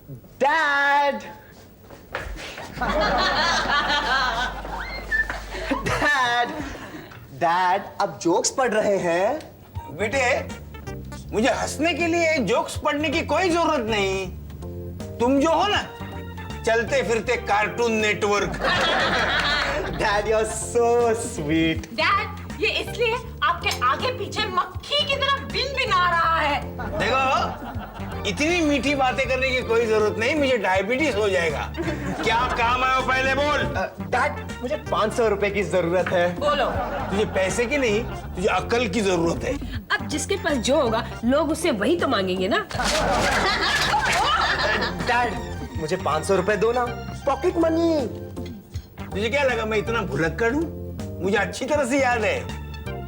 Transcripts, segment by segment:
Dad dad dad अब jokes पढ़ रहे हैं। बेटे, मुझे हंसने के लिए जोक्स पढ़ने की कोई जरूरत नहीं। तुम जो हो ना, चलते फिरते Cartoon Network. Dad you are so sweet. Dad, ये इसलिए आपके आगे पीछे मक्खी की तरह बिन बिन आ रहा है। देखो, इतनी मीठी बातें करने की कोई जरूरत नहीं, मुझे डायबिटीज हो जाएगा। क्या काम है वो पहले बोल। डैड मुझे 500 रुपए की जरूरत है। बोलो। तुझे पैसे की नहीं, तुझे अक्ल की जरूरत है। अब जिसके पास जो होगा लोग उससे वही तो मांगेंगे ना। डैड मुझे 500 रुपए दो ना, पॉकेट मनी। तुझे क्या लगा मैं इतना भुलक्कड़ हूँ? मुझे अच्छी तरह से याद है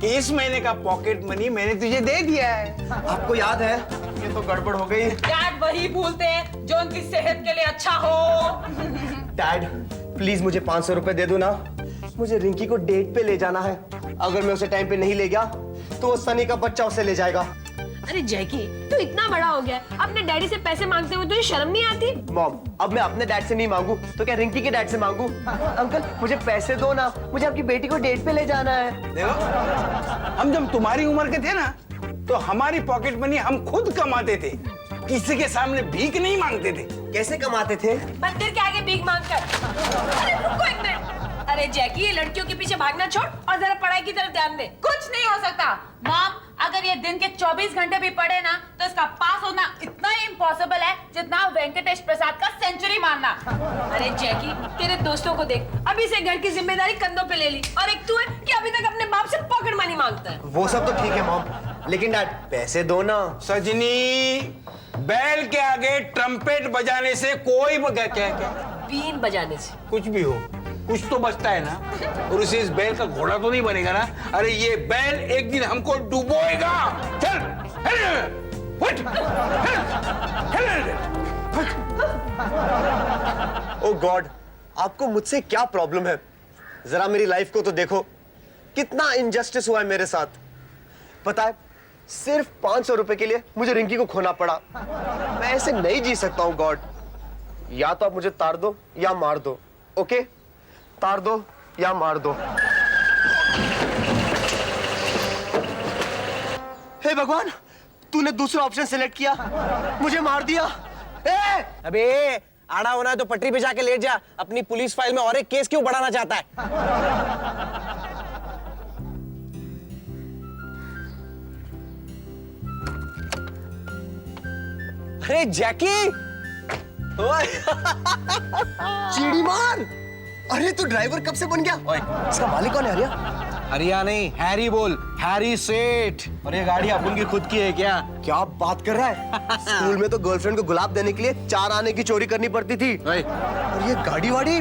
कि इस महीने का पॉकेट मनी मैंने तुझे दे दिया है। आपको याद है? ये तो गड़बड़ हो गई। डैड वही भूलते हैं जो उनकी सेहत के लिए अच्छा हो। डैड प्लीज मुझे 500 रुपए दे दो ना, मुझे रिंकी को डेट पे ले जाना है। अगर मैं उसे टाइम पे नहीं ले गया तो वो सनी का बच्चा उसे ले जाएगा। अरे जैकी, तू इतना बड़ा हो गया, अपने डैडी से पैसे मांगते हुए तुझे शर्म नहीं आती? मॉम, अब मैं अपने डैड से नहीं मांगू तो क्या रिंकी के डैड से मांगू? अंकल मुझे पैसे दो ना, मुझे आपकी बेटी को डेट पे ले जाना है। देखो, हम जब तुम्हारी उम्र के थे ना, तो हमारी पॉकेट मनी हम खुद कमाते थे, किसी के सामने भीख नहीं मांगते थे। कैसे कमाते थे? मंदिर के आगे भीख मांगकर। अरे रुको एक मिनट। अरे जैकी, ये लड़कियों के पीछे भागना छोड़ और जरा पढ़ाई की तरफ ध्यान दे। कुछ नहीं हो सकता मॉम, अगर ये दिन के 24 घंटे भी पढ़े ना तो इसका पास होना इतना ही इम्पॉसिबल है जितना वेंकटेश प्रसाद का सेंचुरी मारना। अरे जैकी, तेरे दोस्तों को देख, अभी से घर की जिम्मेदारी कंधों पे ले ली, और एक तू है कि अभी तक अपने बाप से पॉकेट मनी मांगता है। वो सब तो ठीक है मॉम, लेकिन डैड पैसे दो ना। सजनी, बैल के आगे ट्रम्पेट बजाने से कोई क्या बीन बजाने से कुछ भी हो, कुछ तो बचता है ना। और उसे इस बैल का घोड़ा तो नहीं बनेगा ना। अरे ये बैल एक दिन हमको डुबोएगा। चल, उठ, ओ गॉड, आपको मुझसे क्या प्रॉब्लम है? जरा मेरी लाइफ को तो देखो, कितना इनजस्टिस हुआ है मेरे साथ। पता है, सिर्फ 500 रुपए के लिए मुझे रिंकी को खोना पड़ा। मैं ऐसे नहीं जी सकता हूँ गॉड। या तो आप मुझे तार दो या मार दो। ओके, तार दो या मार दो। हे भगवान, तूने दूसरा ऑप्शन सिलेक्ट किया, मुझे मार दिया। अबे आड़ा होना है तो पटरी पे जाके लेट जा। अपनी पुलिस फाइल में और एक केस क्यों बढ़ाना चाहता है? अरे जैकी, चीड़ी मार। अरे तू ड्राइवर कब से बन गया? ओए, इसका मालिक कौन है? हरिया? हरिया नहीं, हैरी बोल, हैरी सेठ। और ये गाड़ी अपन की खुद की है क्या? क्या बात कर रहा है? स्कूल में तो गर्लफ्रेंड को गुलाब देने के लिए 4 आने की चोरी करनी पड़ती थी। ओए, और ये गाड़ी वाड़ी?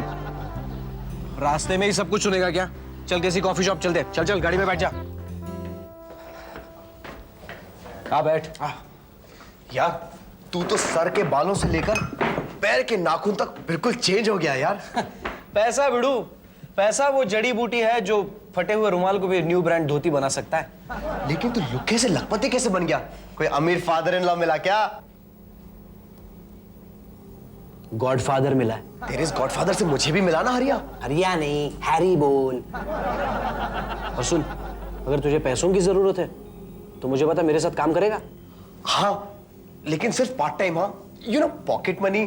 रास्ते में ही सब कुछ सुनेगा क्या? चल किसी कॉफी शॉप चलते। चल चल, गाड़ी में बैठ जा। आ बैठ। यार तू तो सर के बालों से लेकर पैर के नाखून तक बिल्कुल चेंज हो गया यार। पैसा बिड़ू, पैसा वो जड़ी बूटी है जो फटे हुए रुमाल को भी न्यू ब्रांड धोती बना सकता है। लेकिन तू लुक्के से लखपति कैसे बन गया? कोई अमीर फादर इन लॉ मिला क्या? गॉडफादर मिला है। तेरे इस गॉडफादर से मुझे भी मिला ना हरिया। हरिया नहीं, हैरी बोल। और सुन, अगर तुझे पैसों की जरूरत है तो मुझे बता, मेरे साथ काम करेगा? हाँ, लेकिन सिर्फ पार्ट टाइम। हाँ, यू नो पॉकेट मनी।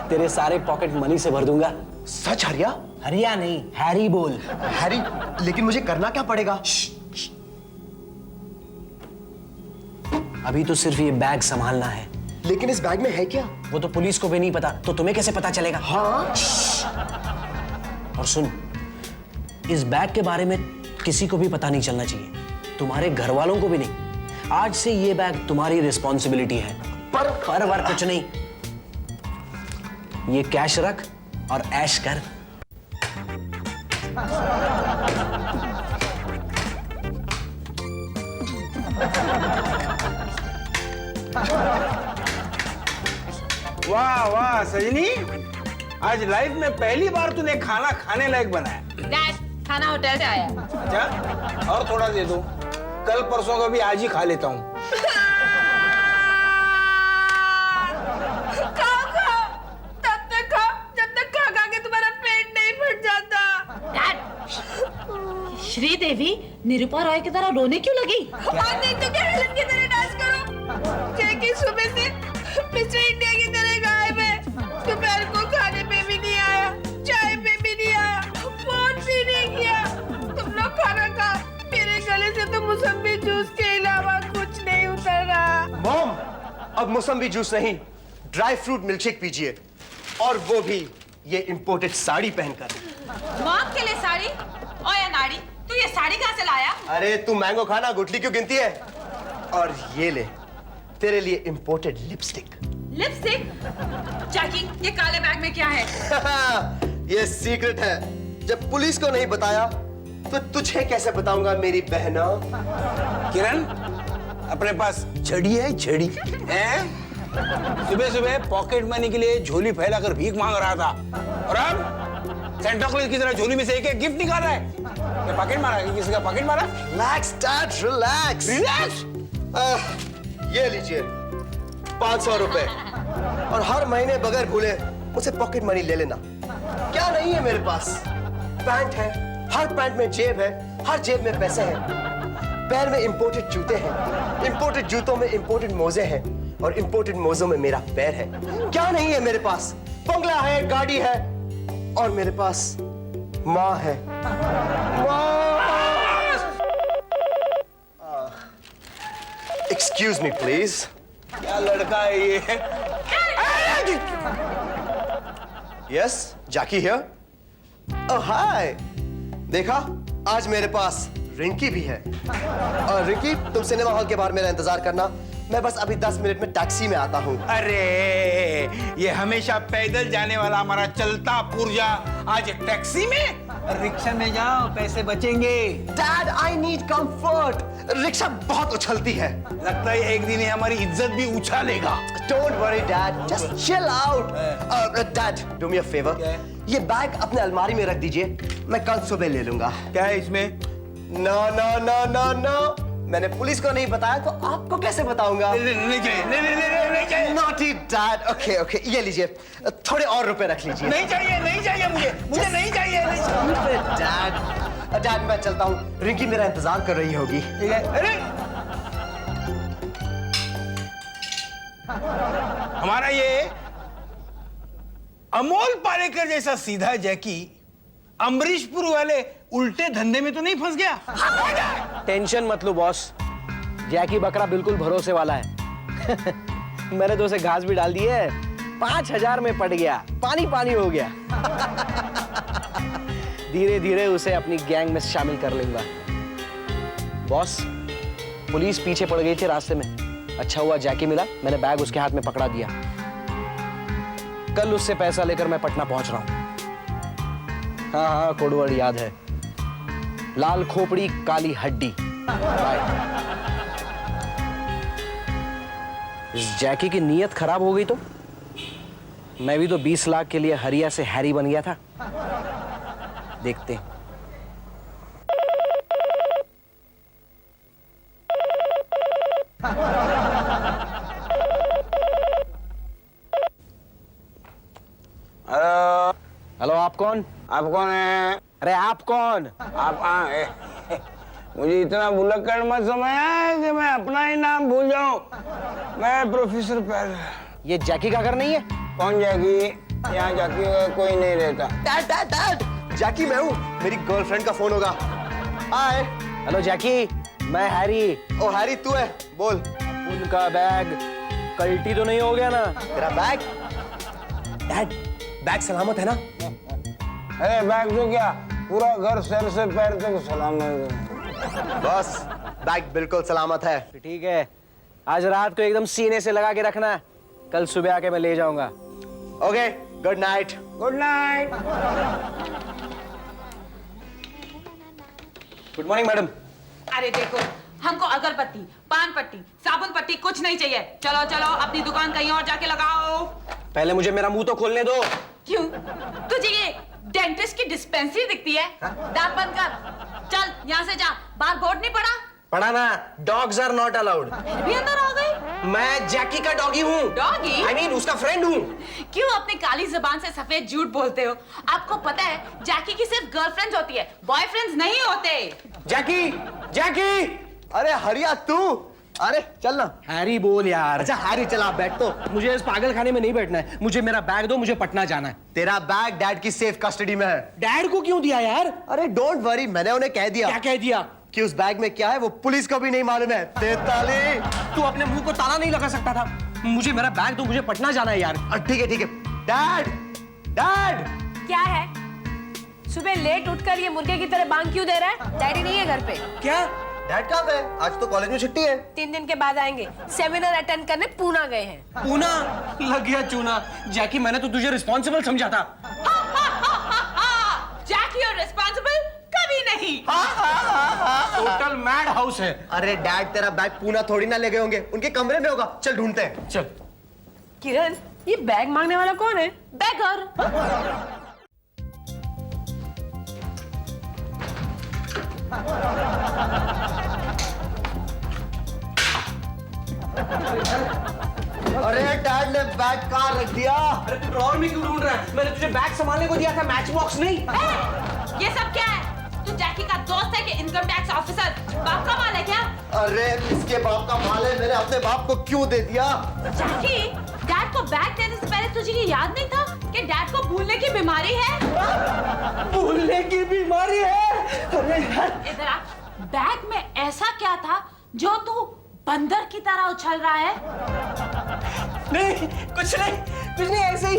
तेरे सारे पॉकेट मनी से भर दूंगा। सच हरिया? हरिया नहीं, हैरी बोल। हैरी, लेकिन मुझे करना क्या पड़ेगा? अभी तो सिर्फ ये बैग संभालना है। लेकिन इस बैग में है क्या? वो तो पुलिस को भी नहीं पता, तो तुम्हें कैसे पता चलेगा? हाँ। और सुन, इस बैग के बारे में किसी को भी पता नहीं चलना चाहिए, तुम्हारे घर वालों को भी नहीं। आज से ये बैग तुम्हारी रिस्पॉन्सिबिलिटी है। पर वर कुछ नहीं, ये कैश रख और ऐश कर। वाह वाह सजनी, आज लाइफ में पहली बार तूने खाना खाने लायक बनाया। डैड, खाना होटल से आया। अच्छा, और थोड़ा दे दो, कल परसों का भी आज ही खा लेता हूँ। खाओ खाओ। श्रीदेवी निरूपा रॉय की तरह रोने क्यों लगी? और नहीं तो क्या हेलन की तरह डांस करो। जैकी सुबह से मिस्टर इंडिया की तरह गायब है। दोपहर को खाने पे भी नहीं आया, चाय पे भी नहीं आया, फोन भी नहीं किया। तुम लोग खाना खा, मेरे गले से तो मौसम्बी जूस के अलावा कुछ नहीं उतर रहा। मॉम, अब मौसम्बी जूस नहीं, ड्राई फ्रूट मिल्कशेक पीजिए, और वो भी ये इंपोर्टेड साड़ी पहनकर। मॉम के लिए साड़ी? ओए नाड़ी, तू ये साड़ी कहाँ से लाया? अरे तू मैंगो खाना गुठली क्यों गिनती है? और ये ले, तेरे लिए इंपोर्टेड लिपस्टिक। लिपस्टिक? जैकी, ये काले बैग में क्या है? ये सीक्रेट है। जब पुलिस को नहीं बताया तो तुझे कैसे बताऊंगा मेरी बहना? किरण, अपने पास छड़ी है? छड़ी हैं? सुबह सुबह पॉकेट मनी के लिए झोली फैलाकर भीख मांग रहा था, और अब सेंटा क्लॉज की तरह झोली में से एक गिफ्ट निकाल रहा है। ये पॉकेट मारा है? किसी का पॉकेट मारा? Relax dad, relax. रिलैक्स। ये लीजिए 500 रुपए, और हर महीने बगैर भूले मुझसे पॉकेट मनी ले लेना। क्या नहीं है मेरे पास? पैंट है, हर पैंट में जेब है, हर जेब में पैसे हैं। पैर में इंपोर्टेड जूते हैं, इंपोर्टेड जूतों में इंपोर्टेड मोजे हैं, और इंपोर्टेड मोजों में मेरा पैर है। क्या नहीं है मेरे पास? बंगला है, गाड़ी है, और मेरे पास माँ है। Excuse me please. क्या लड़का है ये? Yes, Jackie here. ओह हाय, देखा, आज मेरे पास रिंकी भी है। और रिंकी, तुम सिनेमा हॉल के बाहर मेरा इंतजार करना, मैं बस अभी 10 मिनट में टैक्सी में आता हूँ। अरे, ये हमेशा पैदल जाने वाला हमारा चलता पुर्जा आज टैक्सी में? रिक्शा में जाओ, पैसे बचेंगे। Dad, I need comfort. Rickshaw बहुत उछलती है। लगता है एक दिन ये हमारी इज्जत भी उछालेगा। Don't worry dad, just chill out. Dad, do me a favour. क्या है? ये बैग अपने अलमारी में रख दीजिए, मैं कल सुबह ले लूंगा। क्या है इसमें? No no no no no, मैंने पुलिस को नहीं बताया तो आपको कैसे बताऊंगा? नहीं चाहिए, नहीं चाहिए। Naughty dad. ओके ओके, ये लीजिए, थोड़े और रुपए रख लीजिए। नहीं चाहिए मुझे नहीं चाहिए। डैड, डैड मैं चलता हूँ, रिंकी मेरा इंतजार कर रही होगी। ठीक है। अरे, हमारा ये अमोल पालेकर जैसा सीधा जैकी अमरीशपुर वाले उल्टे धंधे में तो नहीं फंस गया? टेंशन मत लो बॉस, जैकी बकरा बिल्कुल भरोसे वाला है। मैंने तो उसे घास भी डाल दी है, 5000 में पड़ गया, पानी पानी हो गया। धीरे धीरे उसे अपनी गैंग में शामिल कर लूंगा। बॉस, पुलिस पीछे पड़ गई थी रास्ते में, अच्छा हुआ जैकी मिला, मैंने बैग उसके हाथ में पकड़ा दिया। कल उससे पैसा लेकर मैं पटना पहुंच रहा हूं। हाँ हाँ, कोडवर्ड याद है, लाल खोपड़ी काली हड्डी। इस जैकी की नीयत खराब हो गई तो मैं भी तो 20 लाख के लिए हरिया से हैरी बन गया था। देखते हैं। हेलो, आप कौन? आप कौन है? अरे आप कौन? आप मुझे इतना भुलक्कड़ मत समझना कि मैं अपना ही नाम भूल जाऊं। मैं प्रोफेसर पैर। ये जैकी का घर नहीं है? कौन जैकी? यहाँ जैकी का कोई नहीं रहता। डैड डैड डैड, जैकी मैं हूँ, मेरी गर्लफ्रेंड का फोन होगा। हाय। हेलो जैकी, मैं हैरी। ओ हैरी, तू है? बोल। उनका बैग कल्टी तो नहीं हो गया ना? तेरा बैग? डैड, बैग सलामत है ना? अरे बैग तो क्या, पूरा घर सर से पैर तक सलामत है। बस, बैग बिल्कुल सलामत है। ठीक है, आज रात को एकदम सीने से लगा के रखना, कल सुबह आके मैं ले जाऊंगा। Okay, good night. Good night. Good morning madam. अरे देखो, हमको अगरबत्ती, पान पट्टी, साबुन पट्टी कुछ नहीं चाहिए। चलो चलो, अपनी दुकान कहीं और जाके लगाओ। पहले मुझे मेरा मुंह तो खोलने दो। क्यों? तुझे ये डेंटिस्ट की डिस्पेंसरी दिखती है? दांत बंद कर। चल यहाँ से जा, बाहर बोर्ड नहीं पड़ा? पढ़ा ना, डॉग्स आर नॉट अलाउड। भी अंदर आ गई। मैं जैकी का डॉगी हूँ। डॉगी? I mean, उसका फ्रेंड हूँ। क्यों अपनी काली जुबान से सफेद झूठ बोलते हो? आपको पता है जैकी की सिर्फ गर्लफ्रेंड्स होती है, बॉयफ्रेंड्स नहीं होते। जैकी, जैकी। अरे हरिया तू, अरे चल ना। हैरी बोल यार। अच्छा हैरी चल, आप बैठ तो। मुझे इस पागल खाने में नहीं बैठना है, मुझे मेरा बैग दो, मुझे पटना जाना है। तेरा बैग डैड की सेफ कस्टडी में है। डैड को क्यों दिया यार? अरे डोंट वरी, मैंने उन्हें कह दिया। क्या कह दिया? कि उस बैग में क्या है वो पुलिस को भी नहीं मालूम है। तेताली, तू अपने मुंह को ताला नहीं लगा सकता था? मुझे मेरा बैग दो, मुझे पटना जाना है यार। ठीक है ठीक है। Dad, dad. क्या है? सुबह लेट उठकर ये मुर्गे की तरह बांग क्यों दे रहा है? डैडी नहीं है घर पे। क्या? डैड कहाँ गए? आज तो कॉलेज में छुट्टी है। 3 दिन के बाद आएंगे, सेमिनार अटेंड करने पूना गए हैं। पूना? लग गया चूना। जैकी, मैंने तो तुझे रिस्पॉन्सिबल समझा था। जैकी और रिस्पॉन्सिबल कभी नहीं। टोटल मैड हाउस है। अरे डैड, तेरा बैग पूना थोड़ी ना ले गए होंगे, उनके कमरे में होगा। चल ढूंढते हैं। चल। किरण, ये बैग मांगने वाला कौन है? बेगर। अरे डैड ने बैग कहाँ रख दिया? अरे तू ड्रॉअर में क्यों ढूंढ रहा है? मैंने तुझे बैग संभालने को दिया था, मैच बॉक्स नहीं। ये सब क्या है? तू जैकी का दोस्त है कि इनकम टैक्स ऑफिसर? बाप का माल है क्या? अरे इसके बाप का माल है, मैंने अपने बाप को क्यों दे दिया? जैकी, डैड को बैग देने से पहले तुझे ये याद नहीं था कि डैड को भूलने की बीमारी है? भूलने की बीमारी है? अरे यार। इधर आ। बैग में ऐसा क्या था जो तू बंदर की तरह उछल रहा है? नहीं, कुछ नहीं, ऐसे ही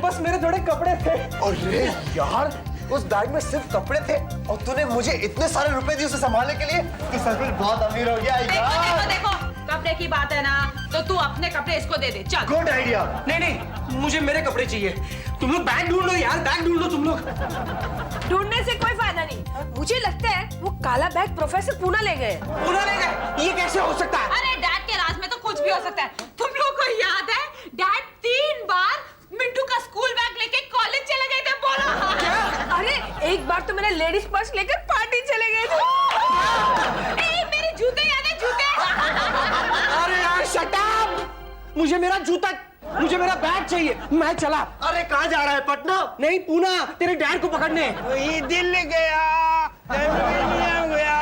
बस मेरे थोड़े कपड़े थे। अरे यार, उस बैग में सिर्फ कपड़े थे और तूने मुझे इतने सारे रुपए दिए उसे संभालने के लिए। तू सच में बहुत अमीर हो गया यार। देखो, कपड़े की बात है ना, तो तू अपने कपड़े इसको दे दे। चल। Good idea. नहीं, मुझे मेरे कपड़े चाहिए। तुम लोग बैग ढूंढ लो यार, बैग ढूंढ लो तुम लोग। ढूंढने से कोई फायदा नहीं। मुझे लगता है वो काला बैग प्रोफेसर पूना ले गए। पूरा ले गए? ये कैसे हो सकता है? अरे डैड के राज में तो कुछ भी हो सकता है। तुम लोग को याद है डैड 3 बार मिंटू का स्कूल बैग लेके कॉलेज चले गए थे? बोलो। क्या? अरे एक बार तो मैंने लेडीज पर्स लेकर पार्टी चले गए थे। मेरे जूते याद है? जूते। अरे यार शट अप! मुझे मेरा बैग चाहिए। मैं चला। अरे कहाँ जा रहा है? पटना? नहीं, पूना, तेरे डैड को पकड़ने। ये दिल्ली गया, गया,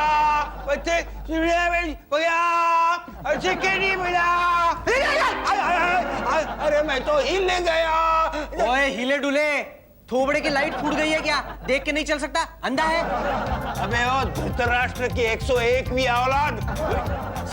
बच्चे गया, अच्छे के नहीं मिला। अरे मैं तो हिल गया। ओए हिले डुले, थोबड़े की लाइट फूट गई है क्या? देख के नहीं चल सकता? अंधा है? अबे ओ धृतराष्ट्र की 101वीं औलाद,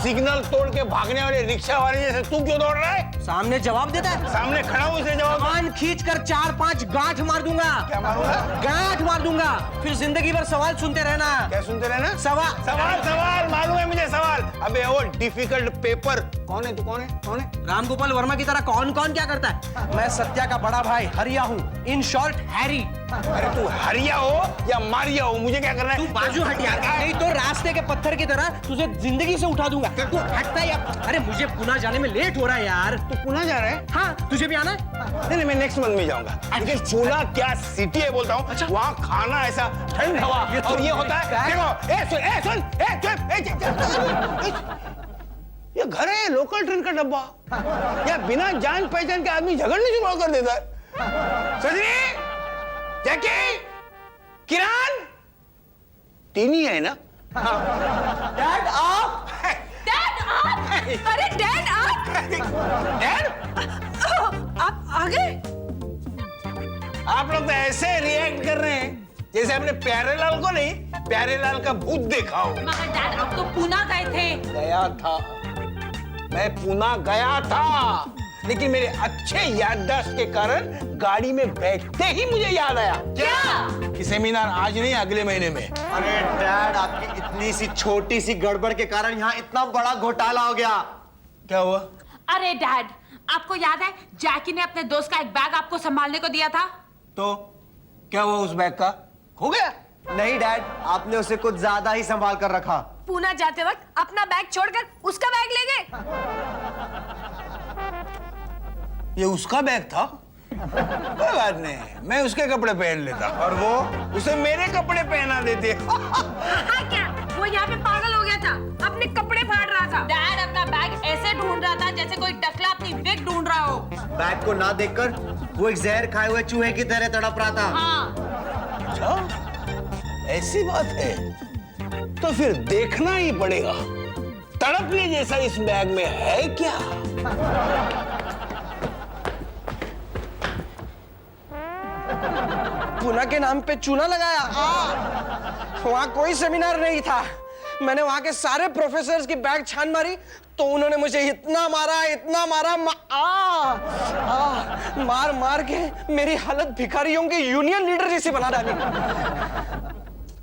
सिग्नल तोड़ के भागने वाले रिक्शा वाले जैसे तू क्यों दौड़ रहा है? सामने जवाब देता है। सामने खड़ा हूं, इसे जवाब। कान खींच कर 4-5 गांठ मार दूंगा। क्या मारूंगा? गांठ मार दूंगा, फिर जिंदगी भर सवाल सुनते रहना। क्या सुनते रहना? सवाल। सवाल मालूम है मुझे सवाल। अबे वो डिफिकल्ट पेपर। कौन है तू? कौन है? रामगोपाल वर्मा की तरह कौन क्या करता है? मैं सत्या का बड़ा भाई हरिया हूँ, इन शॉर्ट हैरी। अरे तू हरिया हो या मारिया हो, मुझे क्या करना है? तू बाजू हट यार, नहीं तो रास्ते के पत्थर की तरह तुझे जिंदगी से उठा दूंगा। तू हटता है यार। अरे मुझे पुणे जाने में लेट हो रहा है यार। तू पुणे जा रहा है? हाँ, तुझे भी आना है? नहीं, मैं नेक्स्ट मंथ में जाऊंगा। लेकिन पुणे क्या सिटी है बोलता हूँ। अच्छा। वहाँ खाना ऐसा ठंड हवा और ये होता है। देखो, ये घर है लोकल ट्रेन का डब्बा, या बिना जान पहचान के आदमी झगड़ने शुरू कर देता है। सजनी, जैकी, किरण, तीन ही है ना? डैड आप? डैड आप? अरे डैड आप? डैड, आप आ गए? आप लोग तो ऐसे रिएक्ट कर रहे हैं जैसे आपने प्यारेलाल को नहीं, प्यारेलाल का भूत देखा हो। मगर डैड आप तो पुणे गए थे। गया था, मैं पुणे गया था, लेकिन मेरे अच्छे याददाश्त के कारण गाड़ी में बैठते ही मुझे याद आया। क्या? कि सेमिनार आज नहीं, अगले महीने में। अरे डैड, आपकी इतनी सी छोटी सी गड़बड़ के कारण यहाँ इतना बड़ा घोटाला हो गया। क्या हुआ? अरे डैड, आपको याद है जैकी ने अपने दोस्त का एक बैग आपको संभालने को दिया था? तो क्या हुआ उस बैग का? खो गया? नहीं डैड, आपने उसे कुछ ज्यादा ही संभाल कर रखा। पूना जाते वक्त अपना बैग छोड़कर उसका बैग ले गए। ये उसका बैग था? कोई बात नहीं, मैं उसके कपड़े पहन लेता और वो उसे मेरे कपड़े पहना देते। हाँ क्या? वो यहाँ पे पागल हो गया था, अपने कपड़े फाड़ रहा था। डैड अपना बैग ऐसे ढूंढ रहा था जैसे कोई टकला अपनी विग ढूंढ रहा हो। बैग को ना देखकर वो एक जहर खाए हुए चूहे की तरह तड़प रहा था। हाँ। अच्छा, ऐसी बात है तो फिर देखना ही पड़ेगा तड़पने जैसा इस बैग में है क्या। पूना के नाम पे चूना लगाया। वहां कोई सेमिनार नहीं था। मैंने वहां के सारे प्रोफेसर्स की बैग छान मारी तो उन्होंने मुझे इतना मारा मार मार के मेरी हालत भिखारियों के यूनियन लीडर जैसी बना डाली।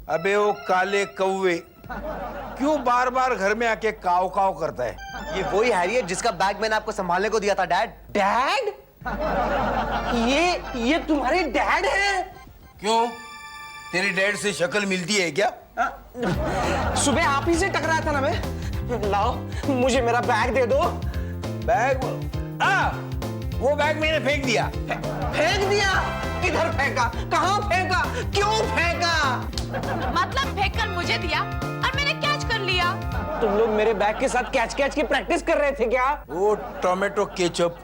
अबे वो काले कौवे क्यों बार बार घर में आके काव काव करता है? ये वही हैरी है जिसका बैग मैंने आपको संभालने को दिया था डैड। डैड? ये तुम्हारे डैड हैं? क्यों, तेरी डैड से शक्ल मिलती है क्या? सुबह आप ही से टकराया था ना मैं। लाओ मुझे मेरा बैग दे दो। बैग? वो बैग मैंने फेंक दिया। फेंक दिया? किधर फेंका? कहाँ फेंका? क्यों फेंका? मतलब फेंक कर मुझे दिया और मैंने कैच कर लिया। तुम लोग मेरे बैग के साथ कैच की प्रैक्टिस कर रहे थे क्या? वो टोमेटो केचप।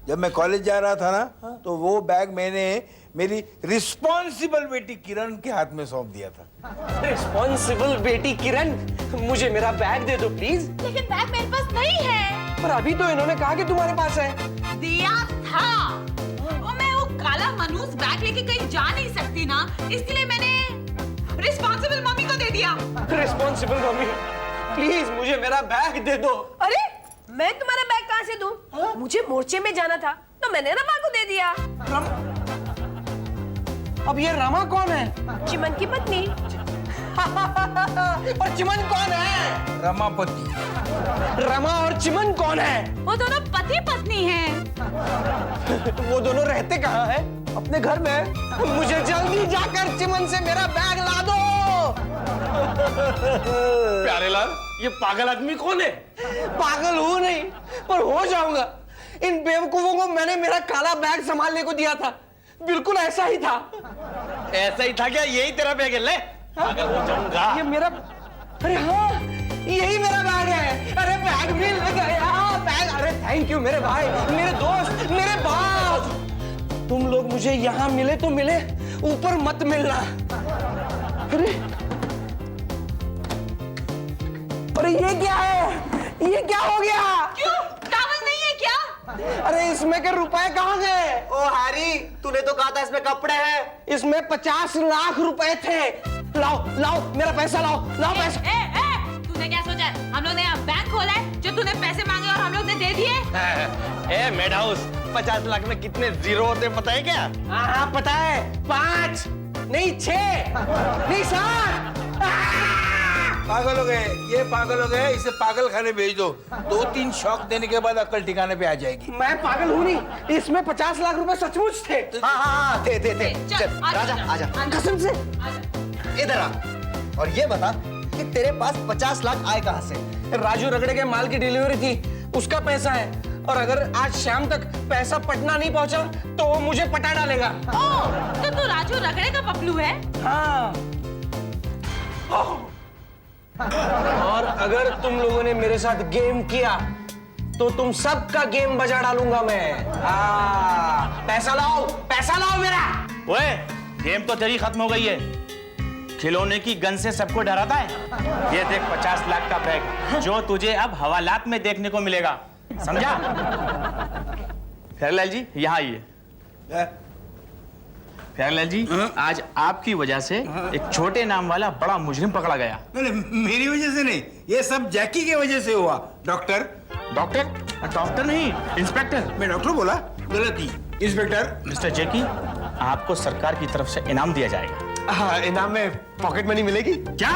जब मैं कॉलेज जा रहा था ना तो वो बैग मैंने मेरी रिस्पॉन्सिबल बेटी किरण के हाथ में सौंप दिया था। रिस्पॉन्सिबल बेटी किरण, मुझे मेरा बैग दे दो प्लीज। लेकिन बैग मेरे पास नहीं है। पर अभी तो इन्होंने कहा कि तुम्हारे पास है। दिया था। मैं वो काला मनूस बैग लेके कहीं जा नहीं सकती ना, इसलिए मैंने रिस्पॉन्सिबल मम्मी को दे दिया। रिस्पॉन्सिबल मम्मी, प्लीज मुझे मेरा बैग दे दो। अरे मैं तुम्हारा बैग कहाँ से दूं? मुझे मोर्चे में जाना था तो मैंने रमा को दे दिया। अब ये रमा कौन है? चिमन की पत्नी। और चिमन कौन है? रमापति। रमा और चिमन कौन है? वो दोनों पति पत्नी हैं। वो दोनों रहते कहाँ हैं? अपने घर में। मुझे जल्दी जाकर चिमन से मेरा बैग ला दो। प्यारेलाल, ये पागल आदमी कौन है? पागल हूं नहीं, पर हो जाऊंगा। इन बेवकूफों को मैंने मेरा काला बैग संभालने को दिया था। बिल्कुल ऐसा ही था। ऐसा ही था क्या? यही तेरा बैग है? ले, पागल हो जाऊंगा। ये मेरा, अरे हाँ, यही मेरा बैग है। अरे बैग मिल गया, बैग। अरे थैंक यू मेरे भाई, मेरे दोस्त, मेरे बाप। तुम लोग मुझे यहाँ मिले तो मिले, ऊपर मत मिलना। अरे ये क्या है? ये क्या हो गया? क्यों, कागज नहीं है क्या? अरे इसमें के रुपए कहाँ गए? ओ हैरी, तूने तो कहा था इसमें कपड़े हैं। इसमें 50 लाख रुपए थे। लाओ लाओ मेरा पैसा लाओ, लाओ पैसा। तूने क्या सोचा है? हम लोग ने यहाँ बैंक खोला है जो तूने पैसे मांगे और हम लोग ने दे दिए। मेड हाउस, 50 लाख में कितने जीरो होते पता है क्या? हाँ पता है, 5 नहीं 6 नहीं 7। पागल हो गए, ये पागल हो गए, इसे पागल खाने भेज दो। 2-3 शॉक देने के बाद अक्ल ठिकाने पे आ जाएगी। मैं पागल हूँ नहीं, इसमें 50 लाख रुपए सचमुच थे। हाँ थे। चल राजा आजा, कसम से। इधर आ और ये बता कि तेरे पास 50 लाख आए कहाँ से? राजू रगड़े के माल की डिलीवरी थी, उसका पैसा है। और अगर आज शाम तक पैसा पटना नहीं पहुंचा तो वो मुझे पटा डालेगा। तो तू राजू रगड़े का पपलू है? हाँ। और अगर तुम लोगों ने मेरे साथ गेम किया तो तुम सबका गेम बजा डालूंगा मैं। पैसा लाओ मेरा। ओए, गेम तो तेरी खत्म हो गई है। खिलौने की गन से सबको डराता है। ये देख 50 लाख का बैग जो तुझे अब हवालात में देखने को मिलेगा, समझा? प्यारेलाल जी यहाँ आइए। प्यारेलाल जी, आज आपकी वजह से एक छोटे नाम वाला बड़ा मुजरिम पकड़ा गया। मेरी वजह से नहीं, ये सब जैकी की वजह से हुआ। डॉक्टर डॉक्टर नहीं, इंस्पेक्टर। मैं डॉक्टर बोला, गलती। इंस्पेक्टर। मिस्टर जैकी, आपको सरकार की तरफ से इनाम दिया जाएगा। हाँ, इनाम में पॉकेट मनी मिलेगी? क्या?